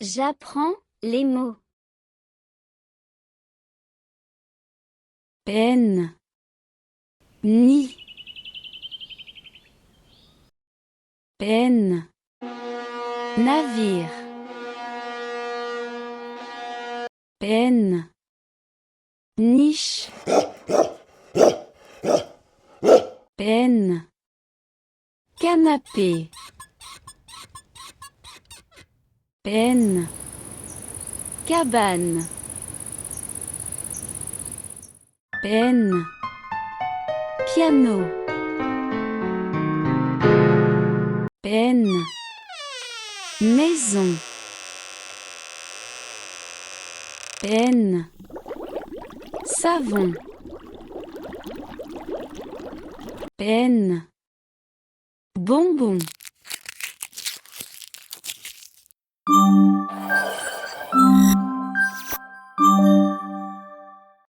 J'apprends les mots. peine, ni, peine, navire, peine, niche, peine, canapé, peine, cabane, peine, piano, peine, maison, peine, savon, peine, bonbon.